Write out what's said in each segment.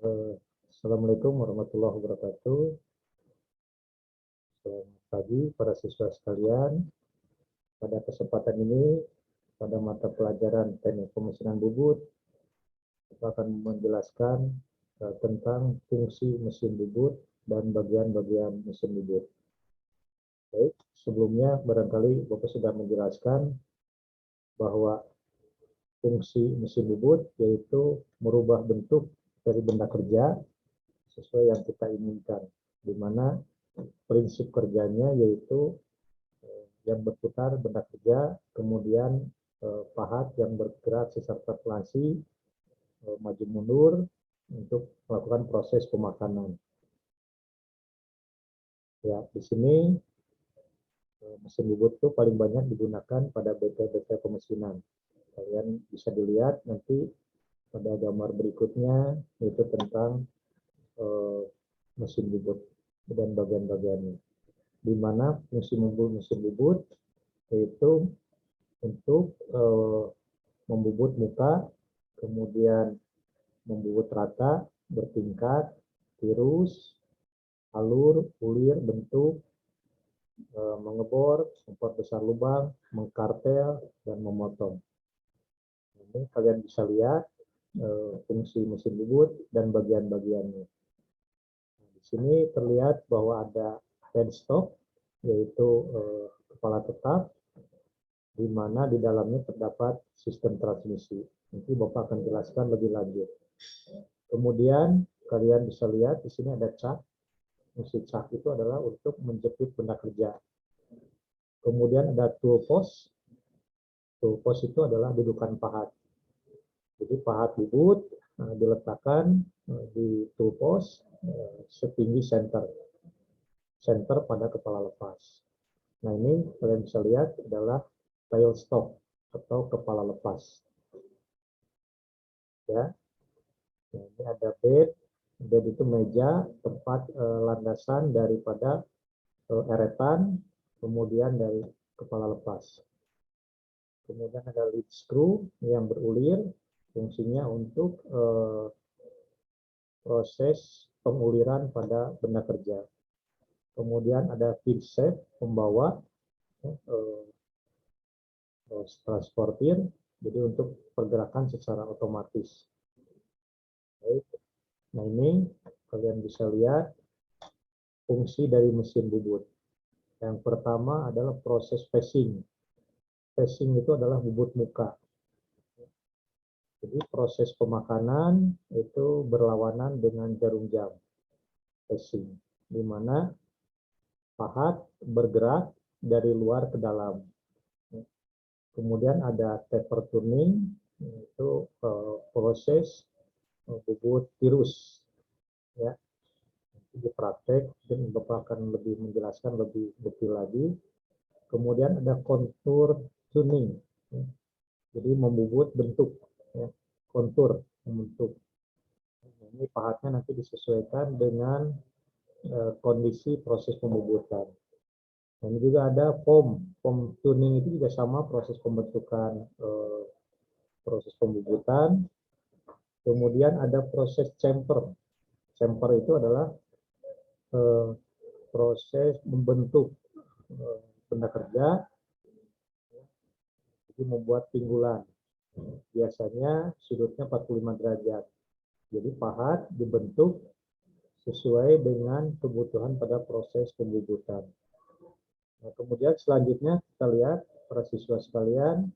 Assalamualaikum warahmatullahi wabarakatuh. Selamat pagi para siswa sekalian. Pada kesempatan ini, pada mata pelajaran Teknik Pemesinan Bubut, kita akan menjelaskan tentang fungsi mesin bubut dan bagian-bagian mesin bubut. Baik, sebelumnya barangkali Bapak sudah menjelaskan bahwa fungsi mesin bubut yaitu merubah bentuk dari benda kerja sesuai yang kita inginkan, di mana prinsip kerjanya yaitu yang berputar benda kerja, kemudian pahat yang bergerak secara sirkulasi maju mundur untuk melakukan proses pemakanan. Ya, di sini mesin bubut itu paling banyak digunakan pada BT-BT pemesinan. Kalian bisa dilihat nanti pada gambar berikutnya, itu tentang mesin bubut dan bagian-bagiannya. Di mana fungsi mesin bubut yaitu untuk membubut muka, kemudian membubut rata, bertingkat, tirus, alur, ulir, bentuk, mengebor, memperbesar lubang, mengkartel, dan memotong. Ini kalian bisa lihat fungsi mesin bubut dan bagian-bagiannya. Di sini terlihat bahwa ada headstock, yaitu kepala tetap, di mana di dalamnya terdapat sistem transmisi. Nanti Bapak akan jelaskan lebih lanjut. Kemudian kalian bisa lihat di sini ada cak. Fungsi cak itu adalah untuk menjepit benda kerja. Kemudian ada tool post. Tool post itu adalah dudukan pahat. Jadi pahat bubut diletakkan di tool post setinggi center pada kepala lepas. Nah, ini kalian bisa lihat adalah tailstock atau kepala lepas. Ya, nah, ini ada bed itu meja tempat landasan daripada eretan, kemudian dari kepala lepas. Kemudian ada lead screw yang berulir, fungsinya untuk proses penguliran pada benda kerja. Kemudian ada feed shaft pembawa transportir, jadi untuk pergerakan secara otomatis. Baik. Nah, ini kalian bisa lihat fungsi dari mesin bubut. Yang pertama adalah proses passing. Passing itu adalah bubut muka. Jadi proses pemakanan itu berlawanan dengan jarum jam. Passing, di mana pahat bergerak dari luar ke dalam. Kemudian ada taper turning, itu proses bubut tirus. Ya, di praktek dan Bapak akan lebih menjelaskan lebih detail lagi. Kemudian ada kontur tuning, ya. Jadi membubut bentuk, ya. Kontur membentuk. Ini pahatnya nanti disesuaikan dengan kondisi proses pembubutan. Dan juga ada foam tuning itu juga sama proses pembentukan proses pembubutan. Kemudian ada proses chamfer. Chamfer itu adalah proses membentuk benda kerja, jadi membuat pinggulan. Biasanya sudutnya 45 derajat. Jadi pahat dibentuk sesuai dengan kebutuhan pada proses pembubutan. Nah, kemudian selanjutnya kita lihat para siswa sekalian,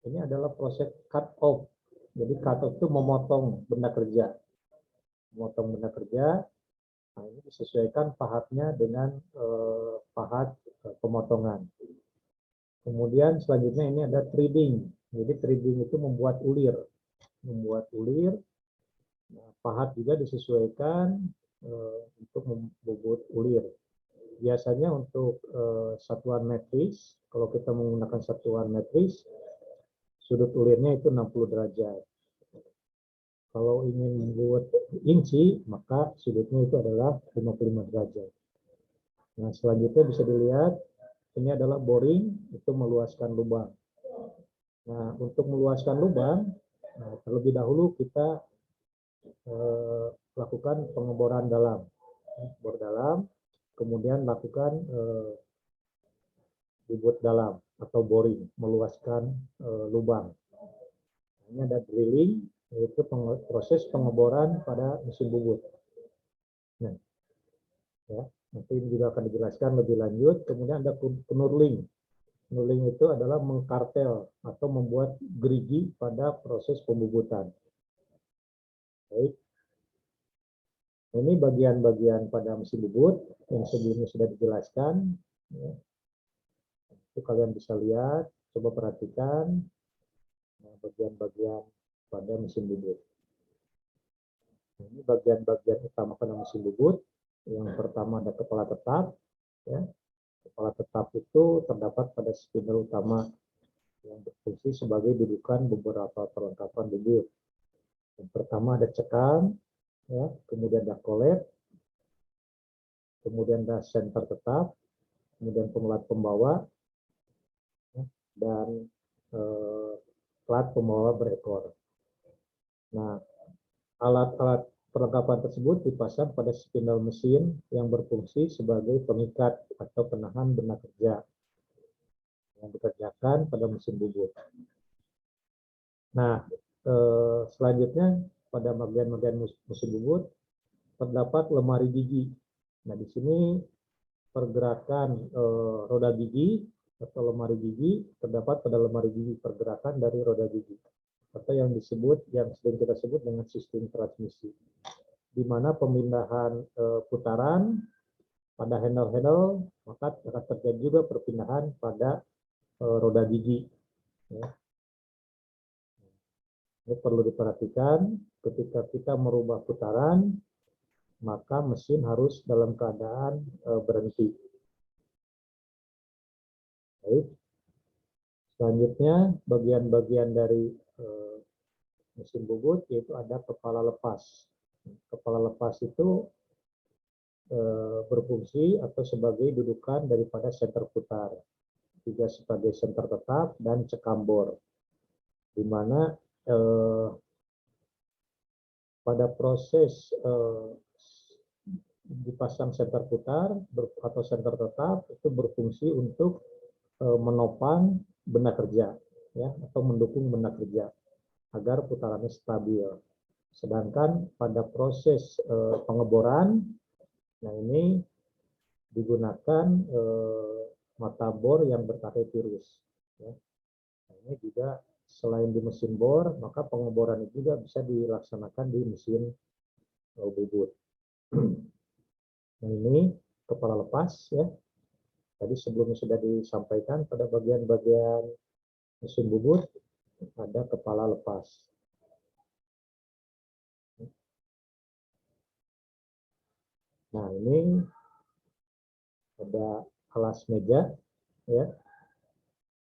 ini adalah proses cut off. Jadi cut off itu memotong benda kerja. Memotong benda kerja. Nah, ini disesuaikan pahatnya dengan pahat pemotongan. Kemudian selanjutnya ini ada threading. Jadi threading itu membuat ulir. Membuat ulir. Nah, pahat juga disesuaikan untuk membubut ulir. Biasanya untuk satuan metris, kalau kita menggunakan satuan metris, sudut ulirnya itu 60 derajat. Kalau ingin membuat inci, maka sudutnya itu adalah 55 derajat. Nah, selanjutnya bisa dilihat, ini adalah boring, itu meluaskan lubang. Nah, untuk meluaskan lubang, terlebih dahulu kita lakukan pengeboran dalam, bor dalam, kemudian lakukan bubut dalam atau boring, meluaskan lubang. Ini ada drilling, yaitu proses pengeboran pada mesin bubut. Nah, ya, nanti ini juga akan dijelaskan lebih lanjut. Kemudian ada knurling. Knurling itu adalah mengkartel atau membuat gerigi pada proses pembubutan. Baik. Ini bagian-bagian pada mesin bubut yang sebelumnya sudah dijelaskan. Ya. Itu kalian bisa lihat, coba perhatikan bagian-bagian pada mesin bubut. Ini bagian-bagian utama pada mesin bubut. Yang pertama ada kepala tetap. Ya. Kepala tetap itu terdapat pada spindle utama yang berfungsi sebagai dudukan beberapa perlengkapan bubut. Yang pertama ada cekam, ya, kemudian ada kolet, kemudian ada senter tetap, kemudian penguat pembawa, ya, dan plat pembawa berekor. Nah, alat-alat perlengkapan tersebut dipasang pada spindle mesin yang berfungsi sebagai pengikat atau penahan benda kerja yang dikerjakan pada mesin bubut. Nah, selanjutnya pada bagian-bagian mesin bubut terdapat lemari gigi. Nah, di sini pergerakan roda gigi atau lemari gigi terdapat pada lemari gigi, pergerakan dari roda gigi atau yang sering kita sebut dengan sistem transmisi, di mana pemindahan putaran pada handle-handle, maka akan terjadi juga perpindahan pada roda gigi. Ya. Ini perlu diperhatikan ketika kita merubah putaran, maka mesin harus dalam keadaan berhenti. Baik. Selanjutnya bagian-bagian dari mesin bubut yaitu ada kepala lepas. Kepala lepas itu berfungsi atau sebagai dudukan daripada senter putar, juga sebagai senter tetap dan cekam bor, di mana pada proses dipasang senter putar atau senter tetap itu berfungsi untuk menopang benda kerja, ya, atau mendukung benda kerja agar putarannya stabil. Sedangkan pada proses pengeboran, nah ini digunakan mata bor yang bertarik tirus. Ya. Nah, ini juga selain di mesin bor, maka pengeboran juga bisa dilaksanakan di mesin bubut. Nah, ini kepala lepas, ya. Tadi sebelumnya sudah disampaikan pada bagian-bagian mesin bubut ada kepala lepas. Nah, ini ada alas meja, ya.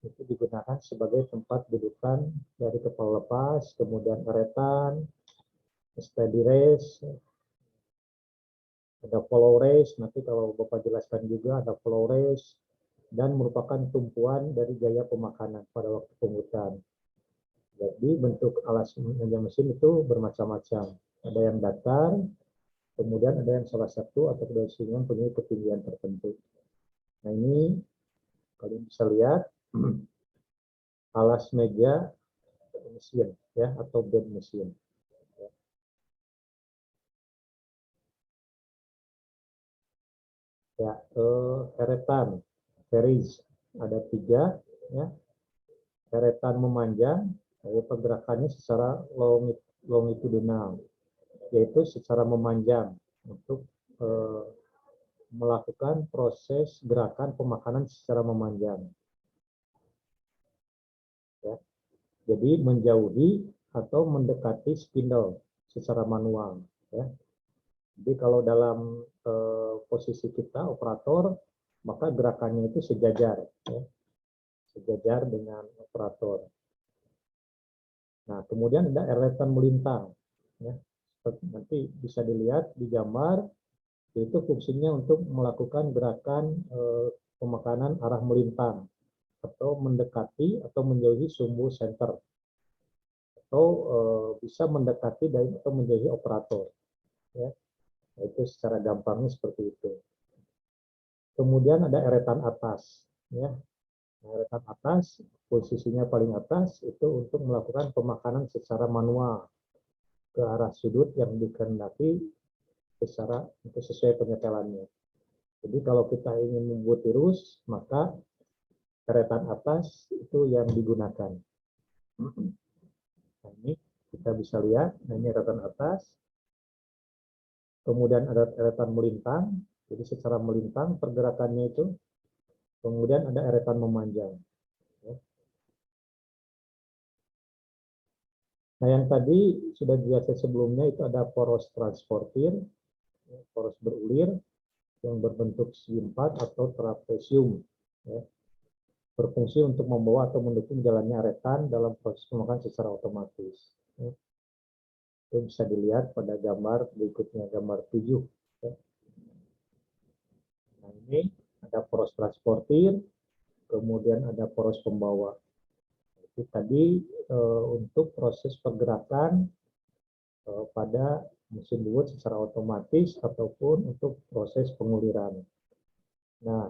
Itu digunakan sebagai tempat dudukan dari kepala lepas, kemudian eretan, steady race, ada follow race, nanti kalau Bapak jelaskan juga ada follow race, dan merupakan tumpuan dari gaya pemakanan pada waktu pengutan. Jadi bentuk alas meja mesin itu bermacam-macam. Ada yang datar, kemudian ada yang salah satu atau kedua sisinya punya ketinggian tertentu. Nah, ini kalian bisa lihat alas meja mesin, ya, atau bed mesin. Ya, eretan, series ada 3, ya. Eretan memanjang, pergerakannya secara longitudinal, yaitu secara memanjang untuk melakukan proses gerakan pemakanan secara memanjang. Ya. Jadi menjauhi atau mendekati spindle secara manual. Ya. Jadi kalau dalam posisi kita operator, maka gerakannya itu sejajar, ya. Sejajar dengan operator. Nah, kemudian ada eretan melintang, ya. Nanti bisa dilihat di gambar, itu fungsinya untuk melakukan gerakan pemakanan arah melintang atau mendekati atau menjauhi sumbu senter atau bisa mendekati dari atau menjadi operator. Ya. Itu secara gampangnya seperti itu. Kemudian ada eretan atas. Ya. Eretan atas, posisinya paling atas, itu untuk melakukan pemakanan secara manual ke arah sudut yang dikehendaki sesuai penyetelannya. Jadi kalau kita ingin membuat virus, maka eretan atas itu yang digunakan. Nah, ini kita bisa lihat, nah ini eretan atas. Kemudian ada eretan melintang, jadi secara melintang pergerakannya itu. Kemudian ada eretan memanjang. Nah yang tadi sudah biasa sebelumnya itu ada poros transportir, poros berulir yang berbentuk segi 4 atau trapesium. Ya. Berfungsi untuk membawa atau mendukung jalannya eretan dalam proses pemakanan secara otomatis. Ya. Itu bisa dilihat pada gambar berikutnya, gambar 7. Ya. Nah, ini ada poros transportir, kemudian ada poros pembawa. Itu tadi untuk proses pergerakan pada mesin bubut secara otomatis ataupun untuk proses penguliran. Nah,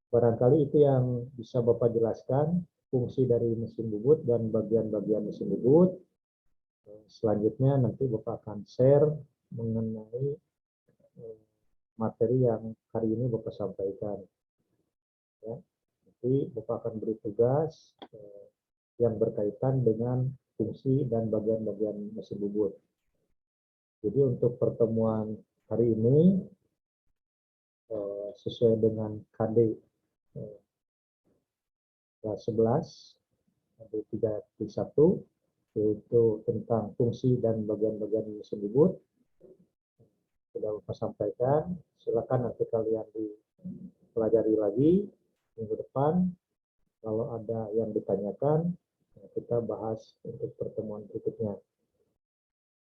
barangkali itu yang bisa Bapak jelaskan, fungsi dari mesin bubut dan bagian-bagian mesin bubut. Selanjutnya nanti Bapak akan share mengenai materi yang hari ini Bapak sampaikan. Ya. Nanti Bapak akan beri tugas yang berkaitan dengan fungsi dan bagian-bagian mesin bubut. Jadi untuk pertemuan hari ini sesuai dengan KD 11 3.1 yaitu tentang fungsi dan bagian-bagian mesin bubut sudah Bapak sampaikan. Silakan nanti kalian dipelajari lagi minggu depan. Kalau ada yang ditanyakan, kita bahas untuk pertemuan berikutnya.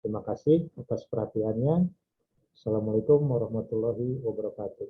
Terima kasih atas perhatiannya. Assalamualaikum warahmatullahi wabarakatuh.